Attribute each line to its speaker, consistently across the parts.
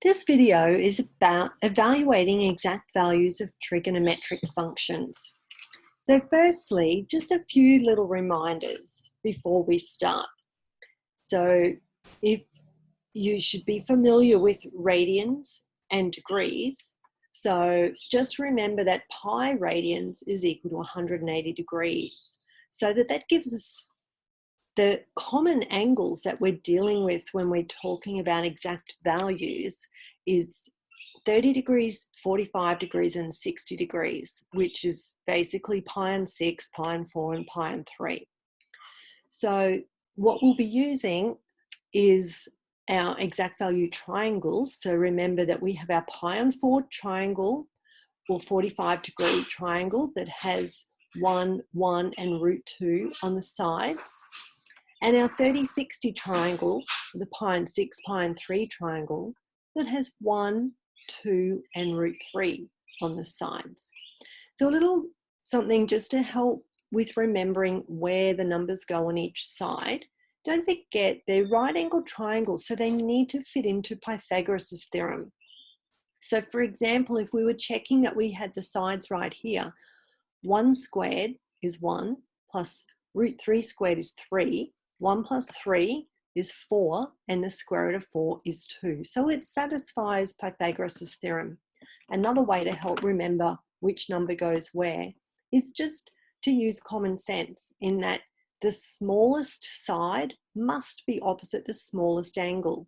Speaker 1: This video is about evaluating exact values of trigonometric functions. So firstly, just a few little reminders before we start. So if you should be familiar with radians and degrees. So just remember that pi radians is equal to 180 degrees. So that gives us the common angles that we're dealing with when we're talking about exact values is 30 degrees, 45 degrees, and 60 degrees, which is basically pi and 6, pi and 4, and pi and 3. So what we'll be using is our exact value triangles. So remember that we have our pi and 4 triangle or 45-degree triangle that has 1, 1, and root 2 on the sides. And our 30-60 triangle, the pi and 6, pi and 3 triangle, that has 1, 2, and root 3 on the sides. So a little something just to help with remembering where the numbers go on each side. Don't forget they're right-angled triangles, so they need to fit into Pythagoras' theorem. So for example, if we were checking that we had the sides right here, 1 squared is 1, plus root 3 squared is 3, 1 plus 3 is 4, and the square root of 4 is 2. So it satisfies Pythagoras' theorem. Another way to help remember which number goes where is just to use common sense in that the smallest side must be opposite the smallest angle,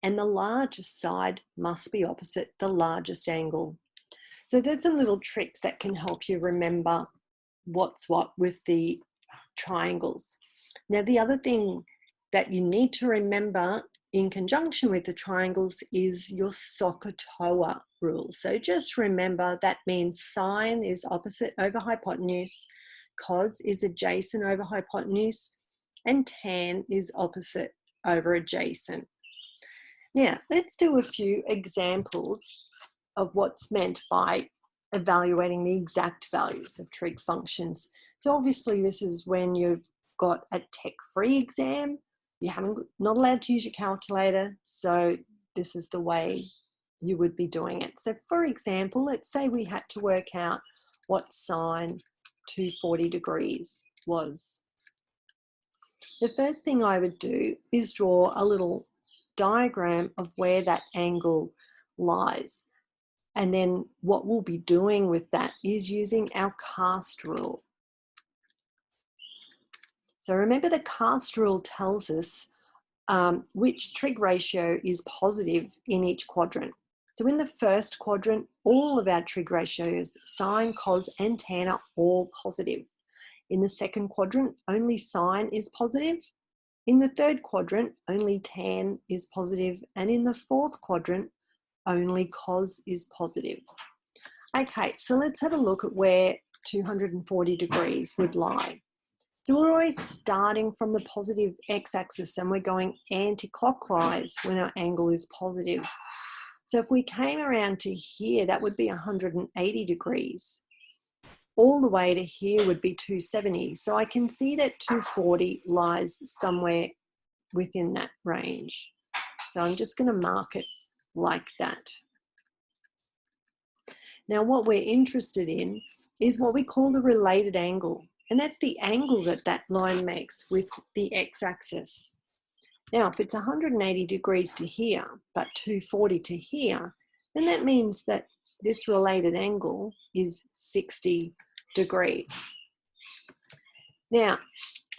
Speaker 1: and the largest side must be opposite the largest angle. So there's some little tricks that can help you remember what's what with the triangles. Now, the other thing that you need to remember in conjunction with the triangles is your SOHCAHTOA rule. So just remember that means sine is opposite over hypotenuse, cos is adjacent over hypotenuse, and tan is opposite over adjacent. Now, let's do a few examples of what's meant by evaluating the exact values of trig functions. So obviously this is when you've got a tech-free exam, not allowed to use your calculator, so this is the way you would be doing it. So for example, let's say we had to work out what sine 240 degrees was. The first thing I would do is draw a little diagram of where that angle lies. And then what we'll be doing with that is using our cast rule. So remember, the cast rule tells us which trig ratio is positive in each quadrant. So in the first quadrant, all of our trig ratios, sine, cos, and tan, are all positive. In the second quadrant, only sine is positive. In the third quadrant, only tan is positive. And in the fourth quadrant, only cos is positive. Okay, so let's have a look at where 240 degrees would lie. So we're always starting from the positive x-axis and we're going anti-clockwise when our angle is positive. So if we came around to here, that would be 180 degrees. All the way to here would be 270. So I can see that 240 lies somewhere within that range. So I'm just going to mark it like that. Now what we're interested in is what we call the related angle, and that's the angle that that line makes with the x-axis. Now if it's 180 degrees to here but 240 to here, then that means that this related angle is 60 degrees. Now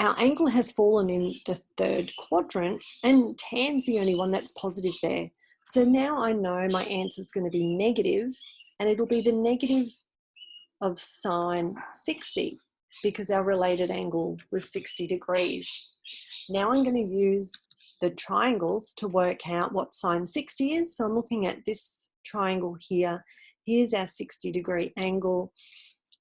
Speaker 1: our angle has fallen in the third quadrant and tan's the only one that's positive there. So now I know my answer is going to be negative, and it'll be the negative of sine 60 because our related angle was 60 degrees. Now I'm going to use the triangles to work out what sine 60 is. So I'm looking at this triangle here. Here's our 60-degree angle,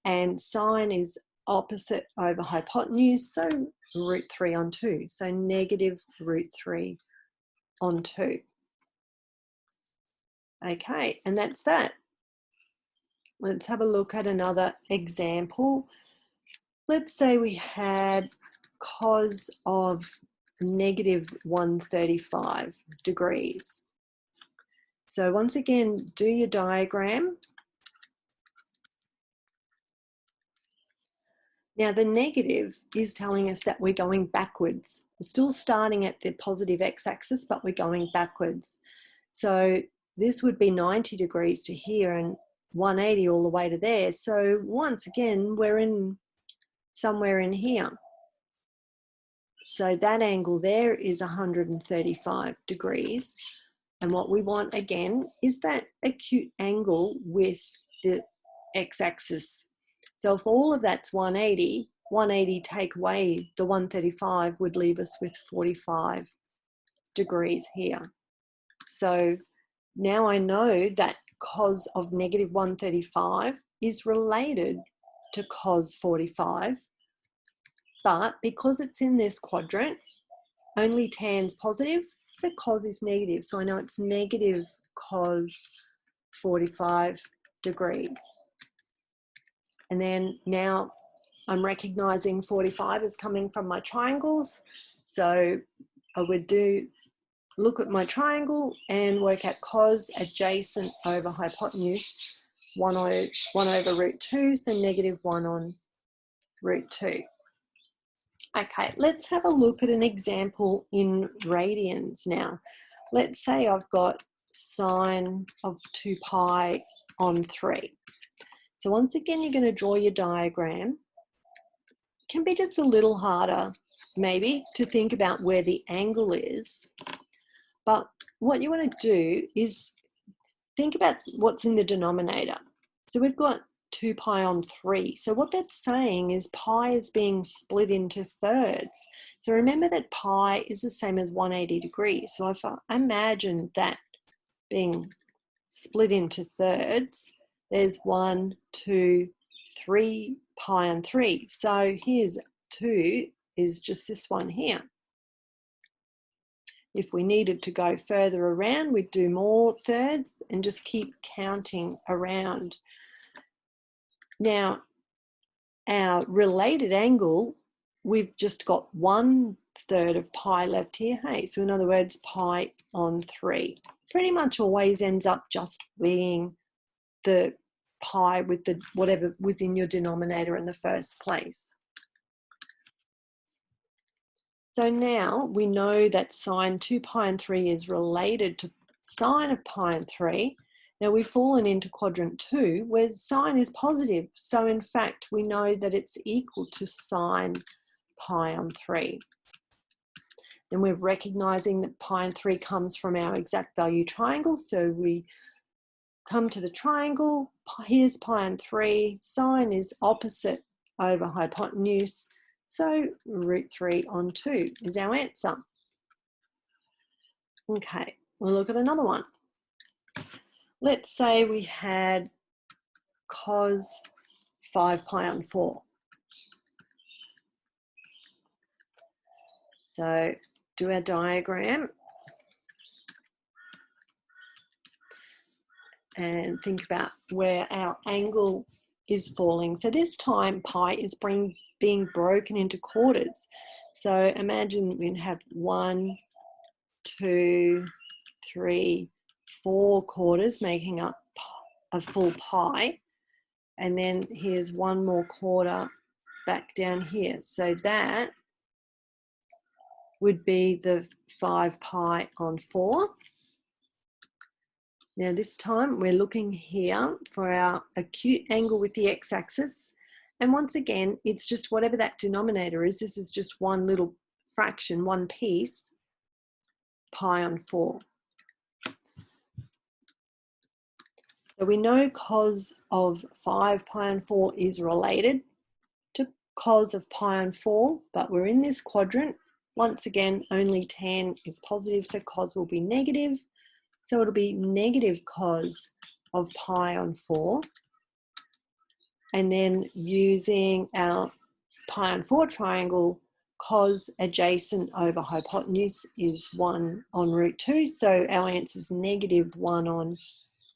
Speaker 1: and sine is opposite over hypotenuse, so root 3 on 2. So negative root 3 on 2. Okay, and that's that. Let's have a look at another example. Let's say we had cos of negative 135 degrees. So once again, do your diagram. Now the negative is telling us that we're going backwards. We're still starting at the positive x-axis, but we're going backwards. So this would be 90 degrees to here and 180 all the way to there. So once again, we're in somewhere in here. So that angle there is 135 degrees. And what we want again is that acute angle with the x-axis. So if all of that's 180, 180 take away the 135 would leave us with 45 degrees here. So now I know that cos of negative 135 is related to cos 45, but because it's in this quadrant, only tan's positive, so cos is negative. So I know it's negative cos 45 degrees. And then now I'm recognizing 45 is coming from my triangles. So I would look at my triangle and work out cos adjacent over hypotenuse, 1 over root 2, so negative 1 on root 2. Okay, let's have a look at an example in radians now. Let's say I've got sine of 2 pi on 3. So once again, you're going to draw your diagram. It can be just a little harder, maybe, to think about where the angle is. But what you want to do is think about what's in the denominator. So we've got 2 pi on 3. So what that's saying is pi is being split into thirds. So remember that pi is the same as 180 degrees. So if I imagine that being split into thirds, there's 1, 2, 3 pi on 3. So here's 2 is just this one here. If we needed to go further around, we'd do more thirds and just keep counting around. Now, our related angle, we've just got 1/3 of pi left here, hey? So in other words, pi on 3. Pretty much always ends up just being the pi with the whatever was in your denominator in the first place. So now we know that sine 2 pi and 3 is related to sine of pi and 3. Now we've fallen into quadrant 2 where sine is positive. So in fact, we know that it's equal to sine pi on 3. Then we're recognizing that pi and 3 comes from our exact value triangle. So we come to the triangle, here's pi and 3, sine is opposite over hypotenuse. So root 3 on 2 is our answer. Okay, we'll look at another one. Let's say we had cos 5 pi on 4. So do our diagram and think about where our angle is falling. So this time pi is being broken into quarters. So imagine we have 1, 2, 3, 4 quarters making up a full pi. And then here's one more quarter back down here. So that would be the 5 pi on 4. Now this time we're looking here for our acute angle with the x-axis. And once again, it's just whatever that denominator is. This is just one little fraction, one piece, pi on 4. So we know cos of 5 pi on 4 is related to cos of pi on 4, but we're in this quadrant. Once again, only tan is positive, so cos will be negative. So it'll be negative cos of pi on 4. And then using our pi on 4 triangle, cos adjacent over hypotenuse is 1 on root 2. So our answer is negative 1 on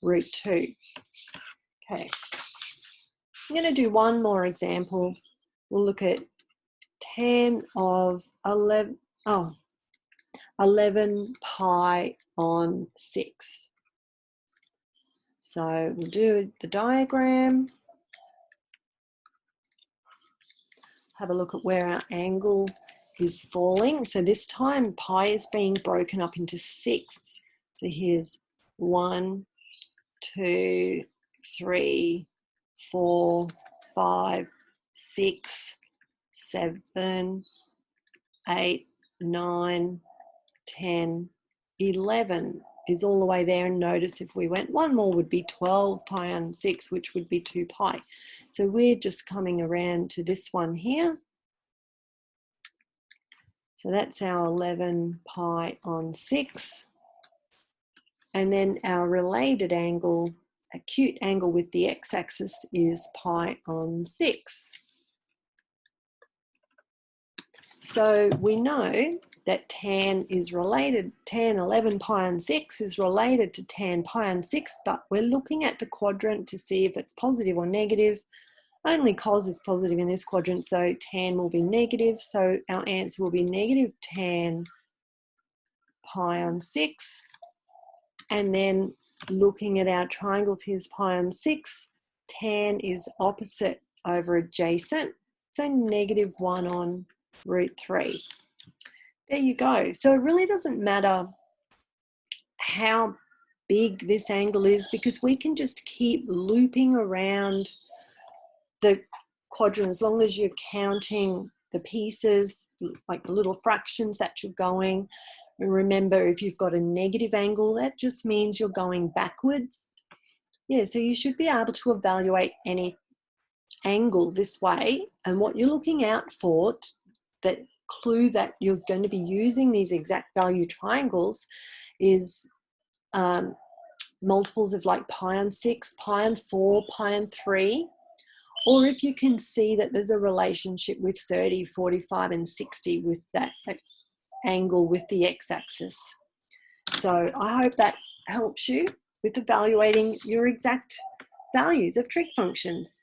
Speaker 1: root 2. Okay. I'm going to do one more example. We'll look at tan of 11 pi on 6. So we'll do the diagram. Have a look at where our angle is falling. So this time pi is being broken up into sixths. So here's 1, 2, 3, 4, 5, 6, 7, 8, 9, 10, 11 is all the way there. And notice if we went one more would be 12 pi on 6, which would be 2 pi. So we're just coming around to this one here. So that's our 11 pi on 6. And then our related angle, acute angle with the x-axis, is pi on 6. So we know that tan is related, tan 11 pi on 6 is related to tan pi on 6, but we're looking at the quadrant to see if it's positive or negative. Only cos is positive in this quadrant, so tan will be negative. So our answer will be negative tan pi on 6. And then looking at our triangles, here's pi on 6. Tan is opposite over adjacent, so negative 1 on root 3. There you go. So it really doesn't matter how big this angle is, because we can just keep looping around the quadrant as long as you're counting the pieces, like the little fractions that you're going. And remember, if you've got a negative angle, that just means you're going backwards. Yeah, so you should be able to evaluate any angle this way. And what you're looking out for, that clue that you're going to be using these exact value triangles, is multiples of like pi on 6, pi on 4, pi on 3. Or if you can see that there's a relationship with 30, 45, and 60 with that angle with the x-axis. So I hope that helps you with evaluating your exact values of trig functions.